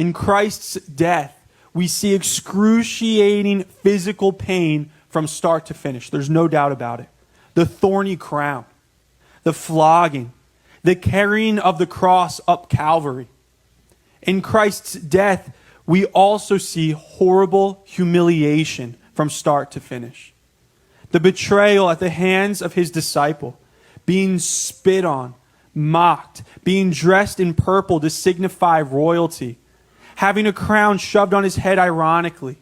In Christ's death, we see excruciating physical pain from start to finish. There's no doubt about it. The thorny crown, the flogging, the carrying of the cross up Calvary. In Christ's death, we also see horrible humiliation from start to finish. The betrayal at the hands of his disciple, being spit on, mocked, being dressed in purple to signify royalty, having a crown shoved on his head ironically,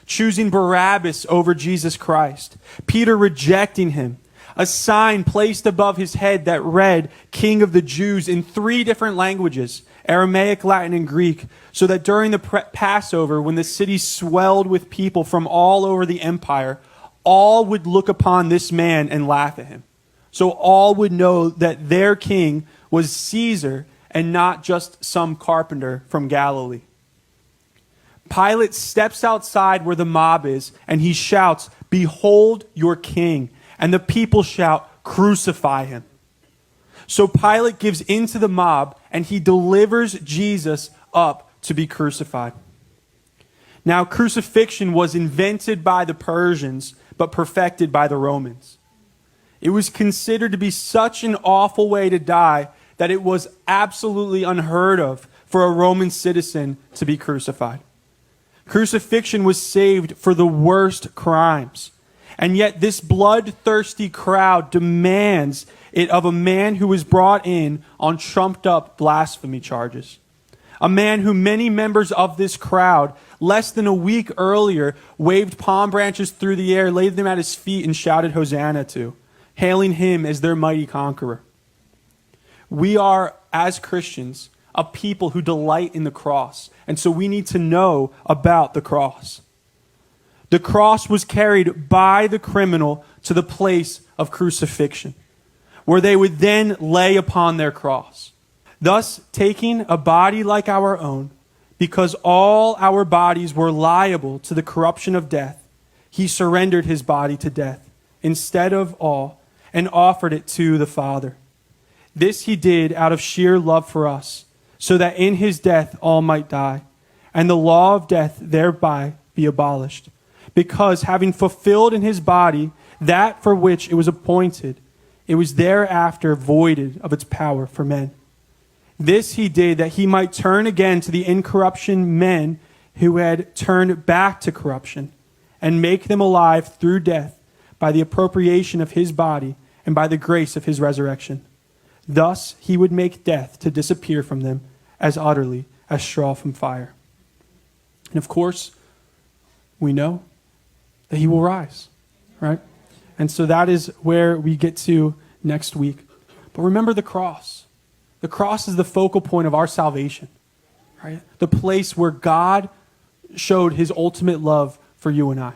choosing Barabbas over Jesus Christ, Peter rejecting him, a sign placed above his head that read King of the Jews in 3 different languages, Aramaic, Latin, and Greek, so that during the Passover, when the city swelled with people from all over the empire, all would look upon this man and laugh at him. So all would know that their king was Caesar and not just some carpenter from Galilee. Pilate steps outside where the mob is and he shouts, "Behold your king." And the people shout, "Crucify him." So Pilate gives in to the mob and he delivers Jesus up to be crucified. Now, crucifixion was invented by the Persians, but perfected by the Romans. It was considered to be such an awful way to die that it was absolutely unheard of for a Roman citizen to be crucified. Crucifixion was saved for the worst crimes. And yet this bloodthirsty crowd demands it of a man who was brought in on trumped up blasphemy charges. A man who many members of this crowd, less than a week earlier, waved palm branches through the air, laid them at his feet, and shouted Hosanna to, hailing him as their mighty conqueror. We are, as Christians, a people who delight in the cross. And so we need to know about the cross. The cross was carried by the criminal to the place of crucifixion, where they would then lay upon their cross. Thus, taking a body like our own, because all our bodies were liable to the corruption of death, he surrendered his body to death instead of all and offered it to the Father. This he did out of sheer love for us, so that in his death all might die, and the law of death thereby be abolished. Because having fulfilled in his body that for which it was appointed, it was thereafter voided of its power for men. This he did that he might turn again to the incorruption men who had turned back to corruption, and make them alive through death by the appropriation of his body and by the grace of his resurrection. Thus he would make death to disappear from them as utterly as straw from fire. And of course, we know that he will rise, right? And so that is where we get to next week. But remember the cross. The cross is the focal point of our salvation, right? The place where God showed his ultimate love for you and I.